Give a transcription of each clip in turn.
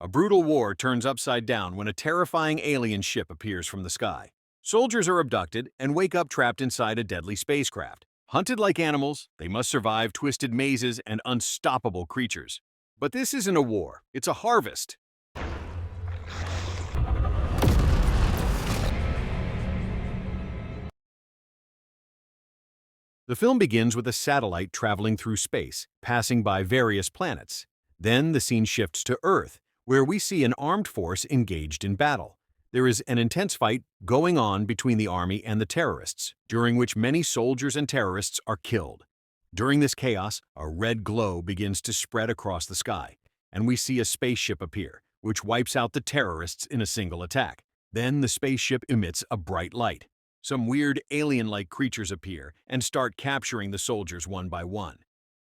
A brutal war turns upside down when a terrifying alien ship appears from the sky. Soldiers are abducted and wake up trapped inside a deadly spacecraft. Hunted like animals, they must survive twisted mazes and unstoppable creatures. But this isn't a war, it's a harvest. The film begins with a satellite traveling through space, passing by various planets. Then the scene shifts to Earth, where we see an armed force engaged in battle. There is an intense fight going on between the army and the terrorists, during which many soldiers and terrorists are killed. During this chaos, a red glow begins to spread across the sky, and we see a spaceship appear, which wipes out the terrorists in a single attack. Then the spaceship emits a bright light. Some weird alien-like creatures appear and start capturing the soldiers one by one.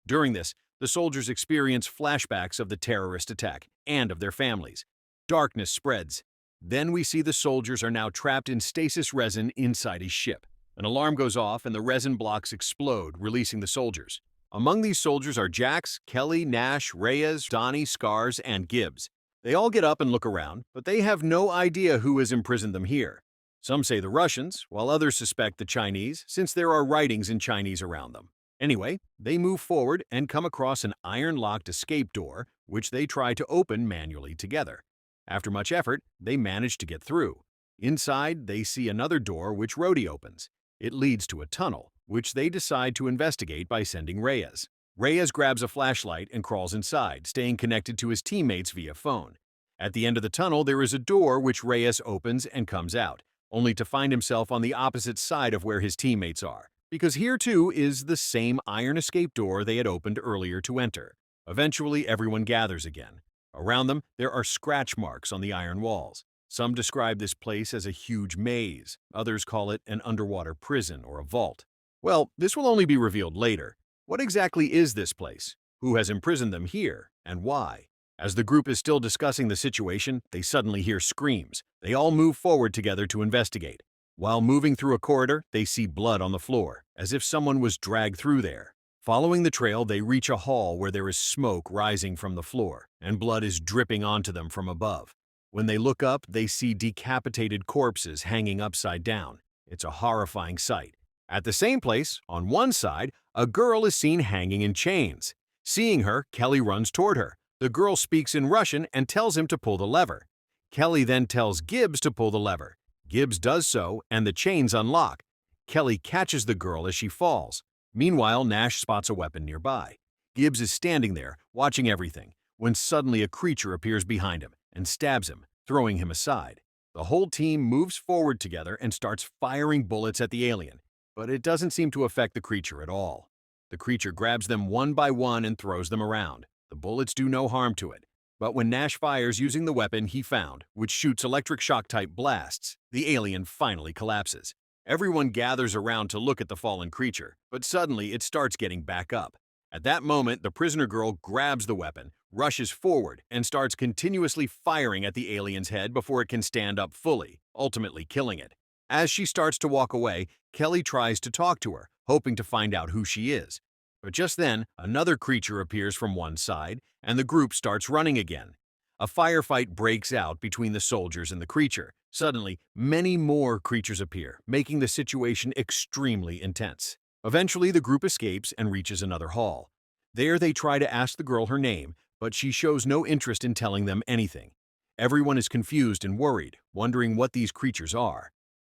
During this, the soldiers experience flashbacks of the terrorist attack and of their families. Darkness spreads. Then we see the soldiers are now trapped in stasis resin inside a ship. An alarm goes off and the resin blocks explode, releasing the soldiers. Among these soldiers are Jax, Kelly, Nash, Reyes, Donnie, Scars, and Gibbs. They all get up and look around, but they have no idea who has imprisoned them here. Some say the Russians, while others suspect the Chinese, since there are writings in Chinese around them. Anyway, they move forward and come across an iron-locked escape door, which they try to open manually together. After much effort, they manage to get through. Inside, they see another door which Rhodey opens. It leads to a tunnel, which they decide to investigate by sending Reyes. Reyes grabs a flashlight and crawls inside, staying connected to his teammates via phone. At the end of the tunnel, there is a door which Reyes opens and comes out, only to find himself on the opposite side of where his teammates are, because here too is the same iron escape door they had opened earlier to enter. Eventually, everyone gathers again. Around them, there are scratch marks on the iron walls. Some describe this place as a huge maze, others call it an underwater prison or a vault. Well, this will only be revealed later. What exactly is this place? Who has imprisoned them here, and why? As the group is still discussing the situation, they suddenly hear screams. They all move forward together to investigate. While moving through a corridor, they see blood on the floor, as if someone was dragged through there. Following the trail, they reach a hall where there is smoke rising from the floor, and blood is dripping onto them from above. When they look up, they see decapitated corpses hanging upside down. It's a horrifying sight. At the same place, on one side, a girl is seen hanging in chains. Seeing her, Kelly runs toward her. The girl speaks in Russian and tells him to pull the lever. Kelly then tells Gibbs to pull the lever. Gibbs does so, and the chains unlock. Kelly catches the girl as she falls. Meanwhile, Nash spots a weapon nearby. Gibbs is standing there, watching everything, when suddenly a creature appears behind him and stabs him, throwing him aside. The whole team moves forward together and starts firing bullets at the alien, but it doesn't seem to affect the creature at all. The creature grabs them one by one and throws them around. The bullets do no harm to it. But when Nash fires using the weapon he found, which shoots electric shock-type blasts, the alien finally collapses. Everyone gathers around to look at the fallen creature, but suddenly it starts getting back up. At that moment, the prisoner girl grabs the weapon, rushes forward, and starts continuously firing at the alien's head before it can stand up fully, ultimately killing it. As she starts to walk away, Kelly tries to talk to her, hoping to find out who she is. But just then, another creature appears from one side, and the group starts running again. A firefight breaks out between the soldiers and the creature. Suddenly, many more creatures appear, making the situation extremely intense. Eventually, the group escapes and reaches another hall. There, they try to ask the girl her name, but she shows no interest in telling them anything. Everyone is confused and worried, wondering what these creatures are.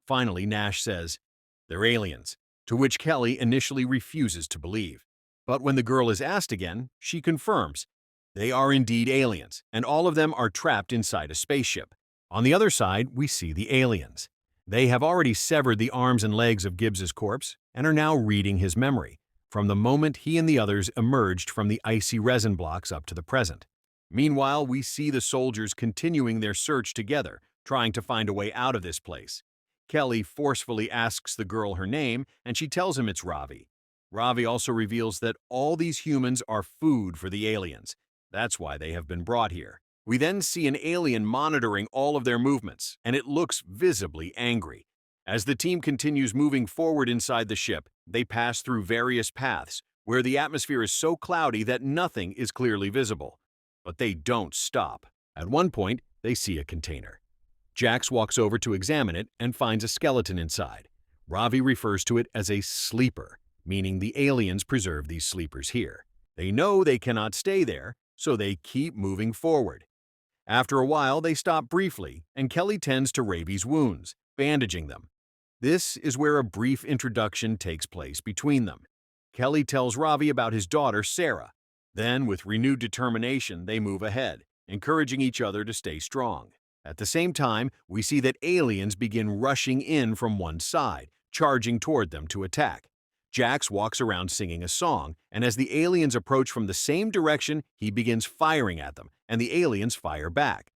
Finally, Nash says, "They're aliens," to which Kelly initially refuses to believe. But when the girl is asked again, she confirms. They are indeed aliens, and all of them are trapped inside a spaceship. On the other side, we see the aliens. They have already severed the arms and legs of Gibbs's corpse and are now reading his memory, from the moment he and the others emerged from the icy resin blocks up to the present. Meanwhile, we see the soldiers continuing their search together, trying to find a way out of this place. Kelly forcefully asks the girl her name, and she tells him it's Ravi. Ravi also reveals that all these humans are food for the aliens. That's why they have been brought here. We then see an alien monitoring all of their movements, and it looks visibly angry. As the team continues moving forward inside the ship, they pass through various paths, where the atmosphere is so cloudy that nothing is clearly visible. But they don't stop. At one point, they see a container. Jax walks over to examine it and finds a skeleton inside. Ravi refers to it as a sleeper, meaning the aliens preserve these sleepers here. They know they cannot stay there, so they keep moving forward. After a while, they stop briefly, and Kelly tends to Ravi's wounds, bandaging them. This is where a brief introduction takes place between them. Kelly tells Ravi about his daughter, Sarah. Then, with renewed determination, they move ahead, encouraging each other to stay strong. At the same time, we see that aliens begin rushing in from one side, charging toward them to attack. Jax walks around singing a song, and as the aliens approach from the same direction, he begins firing at them, and the aliens fire back.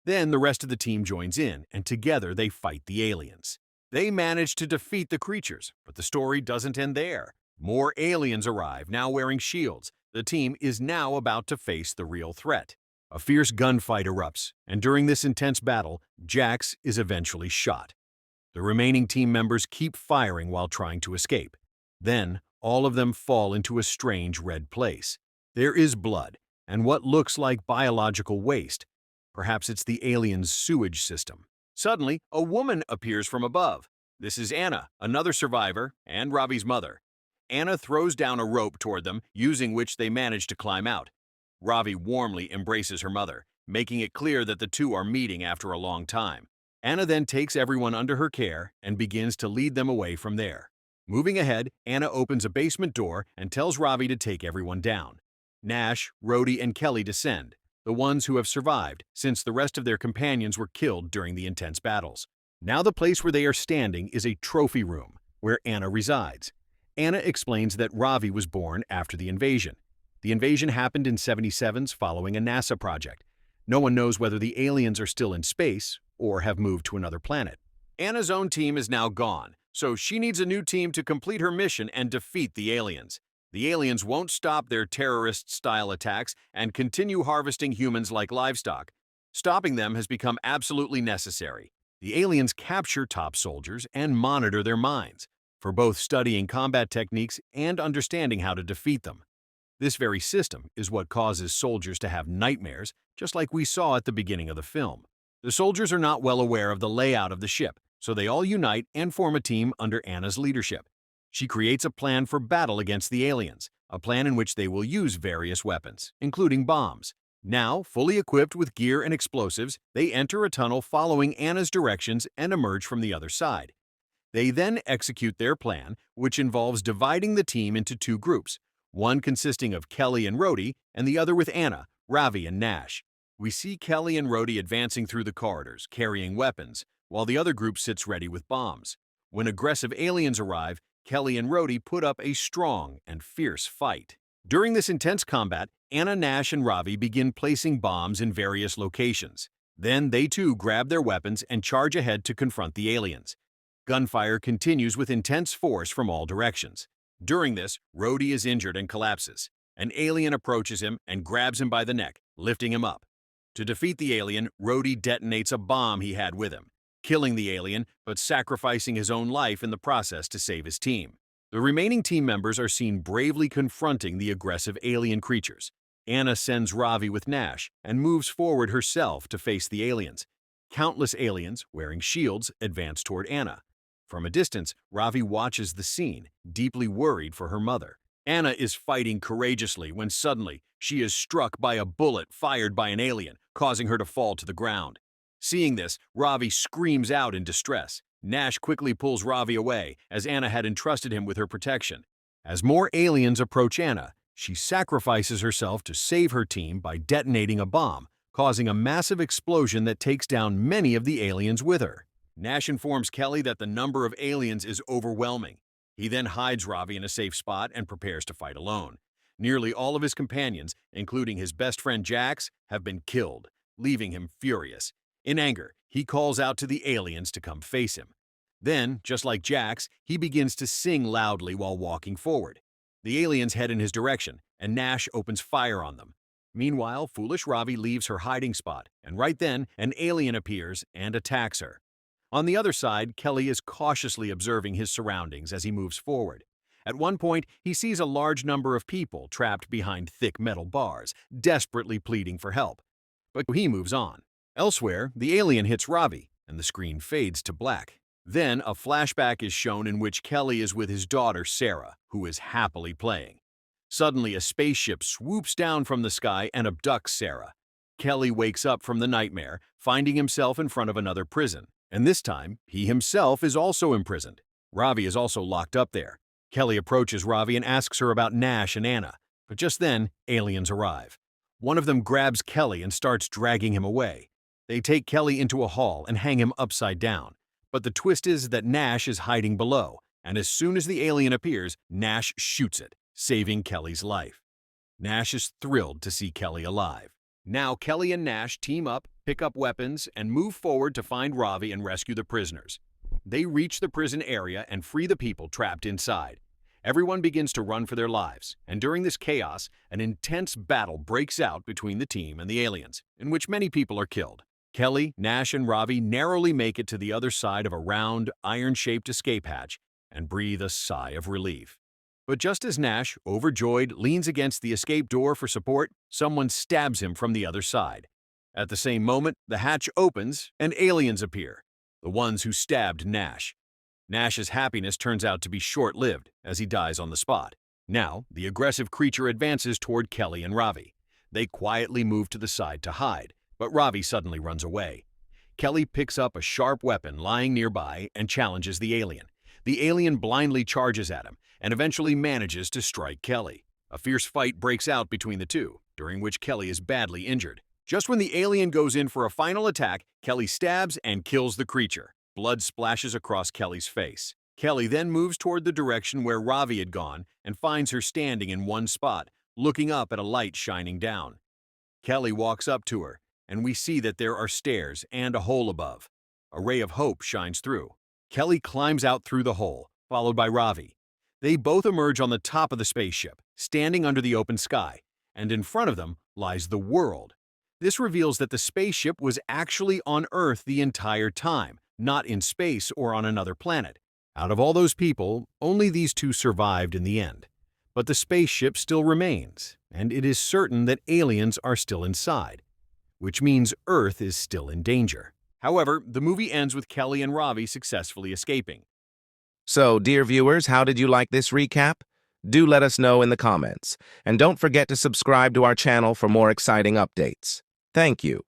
Then the rest of the team joins in, and together they fight the aliens. They manage to defeat the creatures, but the story doesn't end there. More aliens arrive, now wearing shields. The team is now about to face the real threat. A fierce gunfight erupts, and during this intense battle, Jax is eventually shot. The remaining team members keep firing while trying to escape. Then, all of them fall into a strange red place. There is blood, and what looks like biological waste. Perhaps it's the aliens' sewage system. Suddenly, a woman appears from above. This is Anna, another survivor, and Ravi's mother. Anna throws down a rope toward them, using which they manage to climb out. Ravi warmly embraces her mother, making it clear that the two are meeting after a long time. Anna then takes everyone under her care and begins to lead them away from there. Moving ahead, Anna opens a basement door and tells Ravi to take everyone down. Nash, Rhodey, and Kelly descend, the ones who have survived, since the rest of their companions were killed during the intense battles. Now the place where they are standing is a trophy room, where Anna resides. Anna explains that Ravi was born after the invasion. The invasion happened in 77s following a NASA project. No one knows whether the aliens are still in space or have moved to another planet. Anna's own team is now gone, so she needs a new team to complete her mission and defeat the aliens. The aliens won't stop their terrorist-style attacks and continue harvesting humans like livestock. Stopping them has become absolutely necessary. The aliens capture top soldiers and monitor their minds, for both studying combat techniques and understanding how to defeat them. This very system is what causes soldiers to have nightmares, just like we saw at the beginning of the film. The soldiers are not well aware of the layout of the ship, so they all unite and form a team under Anna's leadership. She creates a plan for battle against the aliens, a plan in which they will use various weapons, including bombs. Now, fully equipped with gear and explosives, they enter a tunnel following Anna's directions and emerge from the other side. They then execute their plan, which involves dividing the team into two groups, one consisting of Kelly and Rhodey, and the other with Anna, Ravi, and Nash. We see Kelly and Rhodey advancing through the corridors, carrying weapons, while the other group sits ready with bombs. When aggressive aliens arrive, Kelly and Rhodey put up a strong and fierce fight. During this intense combat, Anna, Nash, and Ravi begin placing bombs in various locations. Then they too grab their weapons and charge ahead to confront the aliens. Gunfire continues with intense force from all directions. During this, Rhodey is injured and collapses. An alien approaches him and grabs him by the neck, lifting him up. To defeat the alien, Rhodey detonates a bomb he had with him, killing the alien but sacrificing his own life in the process to save his team. The remaining team members are seen bravely confronting the aggressive alien creatures. Anna sends Ravi with Nash and moves forward herself to face the aliens. Countless aliens, wearing shields, advance toward Anna. From a distance, Ravi watches the scene, deeply worried for her mother. Anna is fighting courageously when suddenly she is struck by a bullet fired by an alien, causing her to fall to the ground. Seeing this, Ravi screams out in distress. Nash quickly pulls Ravi away, as Anna had entrusted him with her protection. As more aliens approach Anna, she sacrifices herself to save her team by detonating a bomb, causing a massive explosion that takes down many of the aliens with her. Nash informs Kelly that the number of aliens is overwhelming. He then hides Ravi in a safe spot and prepares to fight alone. Nearly all of his companions, including his best friend Jax, have been killed, leaving him furious. In anger, he calls out to the aliens to come face him. Then, just like Jax, he begins to sing loudly while walking forward. The aliens head in his direction, and Nash opens fire on them. Meanwhile, foolish Ravi leaves her hiding spot, and right then, an alien appears and attacks her. On the other side, Kelly is cautiously observing his surroundings as he moves forward. At one point, he sees a large number of people trapped behind thick metal bars, desperately pleading for help. but he moves on. Elsewhere, the alien hits Ravi, and the screen fades to black. Then, a flashback is shown in which Kelly is with his daughter, Sarah, who is happily playing. Suddenly, a spaceship swoops down from the sky and abducts Sarah. Kelly wakes up from the nightmare, finding himself in front of another prison. And this time, he himself is also imprisoned. Ravi is also locked up there. Kelly approaches Ravi and asks her about Nash and Anna, but just then, aliens arrive. One of them grabs Kelly and starts dragging him away. They take Kelly into a hall and hang him upside down. But the twist is that Nash is hiding below, and as soon as the alien appears, Nash shoots it, saving Kelly's life. Nash is thrilled to see Kelly alive. Now Kelly and Nash team up, pick up weapons, and move forward to find Ravi and rescue the prisoners. They reach the prison area and free the people trapped inside. Everyone begins to run for their lives, and during this chaos, an intense battle breaks out between the team and the aliens, in which many people are killed. Kelly, Nash, and Ravi narrowly make it to the other side of a round, iron-shaped escape hatch and breathe a sigh of relief. But just as Nash, overjoyed, leans against the escape door for support, someone stabs him from the other side. At the same moment, the hatch opens and aliens appear, the ones who stabbed Nash. Nash's happiness turns out to be short-lived as he dies on the spot. Now, the aggressive creature advances toward Kelly and Ravi. They quietly move to the side to hide, but Ravi suddenly runs away. Kelly picks up a sharp weapon lying nearby and challenges the alien. The alien blindly charges at him and eventually manages to strike Kelly. A fierce fight breaks out between the two, during which Kelly is badly injured. Just when the alien goes in for a final attack, Kelly stabs and kills the creature. Blood splashes across Kelly's face. Kelly then moves toward the direction where Ravi had gone and finds her standing in one spot, looking up at a light shining down. Kelly walks up to her, and we see that there are stairs and a hole above. A ray of hope shines through. Kelly climbs out through the hole, followed by Ravi. They both emerge on the top of the spaceship, standing under the open sky, and in front of them lies the world. This reveals that the spaceship was actually on Earth the entire time, not in space or on another planet. Out of all those people, only these two survived in the end. But the spaceship still remains, and it is certain that aliens are still inside, which means Earth is still in danger. However, the movie ends with Kelly and Ravi successfully escaping. So, dear viewers, how did you like this recap? Do let us know in the comments. And don't forget to subscribe to our channel for more exciting updates. Thank you.